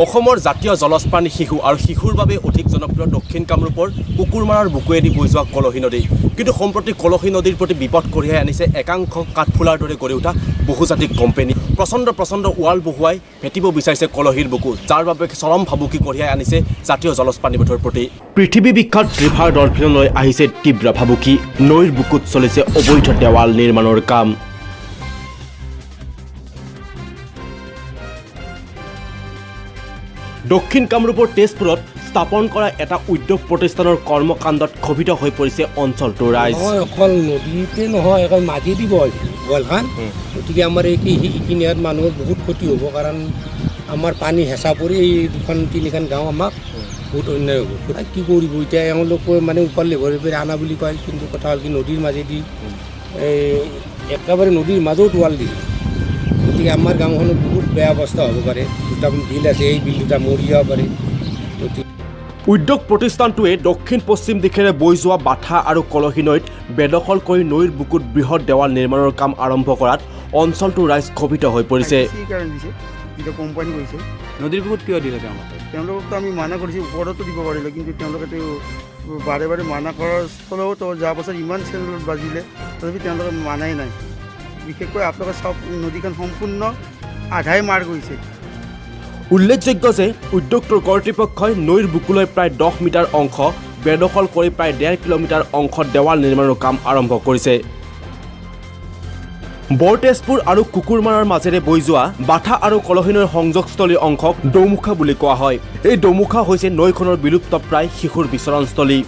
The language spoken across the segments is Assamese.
অসমৰ জাতীয় জলস্প্ৰাণী শিশু আৰু শিশুৰ বাবে অধিক জনপ্ৰিয় দক্ষিণ কামৰূপৰ কুকুৰমাৰাৰ বুকুৱেদি বৈ যোৱা কলহী নদী কিন্তু সম্প্ৰতি কলহী নদীৰ প্ৰতি বিপদ কঢ়িয়াই আনিছে একাংশ কাঠফুলাৰ দৰে গঢ়ি উঠা বহুজাতিক কোম্পানী প্ৰচণ্ড ৱাল বহুৱাই ভেটিব বিচাৰিছে কলহীৰ বুকু যাৰ বাবে চৰম ভাবুকি কঢ়িয়াই আনিছে জাতীয় জলস্প্ৰাণীবোধৰ প্ৰতি পৃথিৱী বিখ্যাত ৰিভাৰ ডলফিনলৈ আহিছে তীব্ৰ ভাবুকি নৈৰ বুকুত চলিছে অবৈধ দেৱাল নিৰ্মাণৰ কাম দক্ষিণ কামৰূপৰ তেজপুৰত স্থাপন কৰা এটা উদ্যোগ প্ৰতিষ্ঠানৰ কৰ্মকাণ্ডত ক্ষোভিত হৈ পৰিছে অঞ্চলটোৰ ৰাইজ অকল নদীতে নহয় অকল মাজেদি বয় ৱালখন গতিকে আমাৰ এইখিনি ইয়াত মানুহৰ বহুত ক্ষতি হ'ব কাৰণ আমাৰ পানী হেঁচা পৰি এই দুখন তিনিখন গাঁও আমাক বহুত অন্যায় হ'ব কি কৰিব এতিয়া এওঁলোকে মানে ওপৰলৈ ভৰি ভৰি আনা বুলি কয় কিন্তু কথা হ'ল কি নদীৰ মাজেদি একেবাৰে নদীৰ মাজত ৱাল দিয়ে গতিকে আমাৰ গাঁওখনত বহুত বেয়া অৱস্থা হ'ব পাৰে দুটা বিল আছে এই বিল দুটা মৰি যাব পাৰে উদ্যোগ প্ৰতিষ্ঠানটোৱে দক্ষিণ পশ্চিম দিশেৰে বৈ যোৱা বাঠা আৰু কলহী নৈত বেদখল কৰি নৈৰ বুকুত বৃহৎ দেৱাল নিৰ্মাণৰ কাম আৰম্ভ কৰাত অঞ্চলটোৰ ৰাইজ ক্ষোভিত হৈ পৰিছে কোম্পানী কৰিছে নদীৰ বুকুত কিয় দিলে তেওঁলোকতো আমি মানা কৰিছোঁ ওপৰতো দিব পাৰিলে কিন্তু তেওঁলোকেতো বাৰে বাৰে মানা কৰাৰ স্থলেও তো যোৱা বছৰ ইমান চেনেলত বাজিলে তথাপি তেওঁলোকে মানাই নাই বিশেষকৈ আপোনালোকে চাওক নদীখন সম্পূৰ্ণ আধাই মাৰ গৈছে উল্লেখযোগ্য যে উদ্যোগটোৰ কৰ্তৃপক্ষই নৈৰ বুকুলৈ প্ৰায় 10 মিটাৰ অংশ বেদখল কৰি প্ৰায় 1.5 কিলোমিটাৰ অংশত দেৱাল নিৰ্মাণৰ কাম আৰম্ভ কৰিছে বৰতেজপুৰ আৰু কুকুৰমাৰাৰ মাজেৰে বৈ যোৱা বাঠা আৰু কলহী নৈৰ সংযোগস্থলীৰ অংশক দৌমুখা বুলি কোৱা হয় এই দৌমুখা হৈছে নৈখনৰ বিলুপ্ত প্ৰায় শিশুৰ বিচৰণস্থলী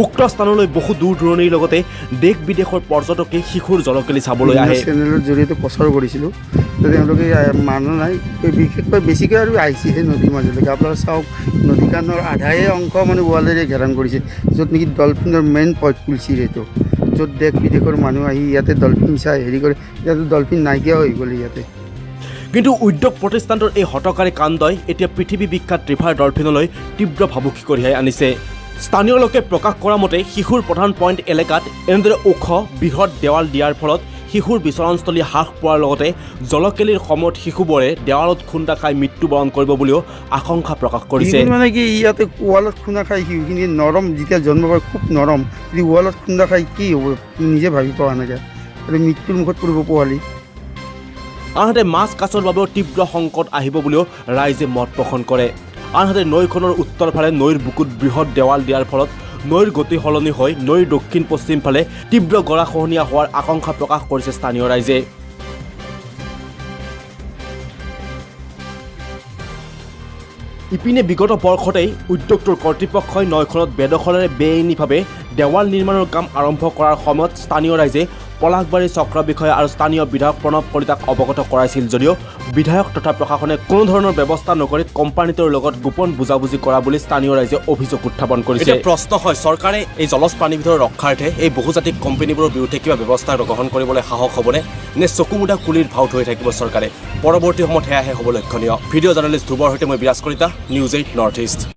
উক্ত স্থানলৈ বহু দূৰ দূৰণিৰ লগতে দেশ বিদেশৰ পৰ্যটকে শিশুৰ জলকেলি চাবলৈ আহে চেনেলৰ জৰিয়তে প্ৰচাৰ কৰিছিলোঁ তেওঁলোকে মানুহ নাই বিশেষকৈ বেছিকৈ আৰু আহিছেহে নদীৰ মাজলৈকে আপোনালোকে চাওক নদীখনৰ আধাই অংশ মানে ৱালেৰে ঘেৰাং কৰিছে য'ত নেকি ডলফিনৰ মেইন পইণ্ট খুলিছিল এইটো য'ত দেশ বিদেশৰ মানুহ আহি ইয়াতে ডলফিন চাই হেৰি কৰে ইয়াতে ডলফিন নাইকিয়া হৈ গ'ল ইয়াতে কিন্তু উদ্যোগ প্ৰতিষ্ঠানটোৰ এই হঠকাৰী কাণ্ডই এতিয়া পৃথিৱী বিখ্যাত ৰিভাৰ ডলফিনলৈ তীব্ৰ ভাবুকি কঢ়িয়াই আনিছে স্থানীয় লোকে প্ৰকাশ কৰা মতে শিশুৰ প্ৰধান পইণ্ট এলেকাত এনেদৰে ওখ বৃহৎ দেৱাল দিয়াৰ ফলত শিশুৰ বিচৰণস্থলী হ্ৰাস পোৱাৰ লগতে জলকেলিৰ সময়ত শিশুবোৰে দেৱালত খুন্দা খাই মৃত্যুবৰণ কৰিব বুলিও আশংকা প্ৰকাশ কৰিছে মানে কি ইয়াতে ৱালত খুন্দা খাই শিশুখিনি নৰম যেতিয়া জন্ম পায় খুব নৰম যদি ৱালত খুন্দা খাই কি হ'ব নিজে ভাবি পোৱা নাযায় আৰু মৃত্যুৰ মুখত পৰিব পোৱালি আনহাতে মাছ কাছৰ বাবেও তীব্ৰ সংকট আহিব বুলিও ৰাইজে মত পোষণ কৰে আনহাতে নৈখনৰ উত্তৰ ফালে নৈৰ বুকুত বৃহৎ দেৱাল দিয়াৰ ফলত নৈৰ গতি সলনি হৈ নৈৰ দক্ষিণ পশ্চিম ফালে তীব্ৰ গৰাখহনীয়া হোৱাৰ আশংকা প্ৰকাশ কৰিছে স্থানীয় ৰাইজে ইপিনে বিগত বৰ্ষতেই উদ্যোগটোৰ কৰ্তৃপক্ষই নৈখনত বেদখলেৰে বেআইনীভাৱে দেৱাল নিৰ্মাণৰ কাম আৰম্ভ কৰাৰ সময়ত স্থানীয় ৰাইজে পলাশবাৰী চক্ৰ বিষয়া আৰু স্থানীয় বিধায়ক প্ৰণৱ কলিতাক অৱগত কৰাইছিল যদিও বিধায়ক তথা প্ৰশাসনে কোনো ধৰণৰ ব্যৱস্থা নকৰি কোম্পানীটোৰ লগত গোপন বুজাবুজি কৰা বুলি স্থানীয় ৰাইজে অভিযোগ উত্থাপন কৰিছে প্ৰশ্ন হয় চৰকাৰে এই জলস্প্ৰাণীবিধৰ ৰক্ষাৰ্থে এই বহুজাতিক কোম্পানীবোৰৰ বিৰুদ্ধে কিবা ব্যৱস্থা গ্ৰহণ কৰিবলৈ সাহস হ'বনে নে চকুমুদা কুলিৰ ভাও ধৰি থাকিব চৰকাৰে পৰৱৰ্তী সময়ত সেয়াহে হ'ব লক্ষণীয় ভিডিঅ' জাৰ্নেলিষ্ট ধ্ৰুৱৰ সৈতে মই বিৰাজ কলিতা নিউজ 8 নৰ্থ ইষ্ট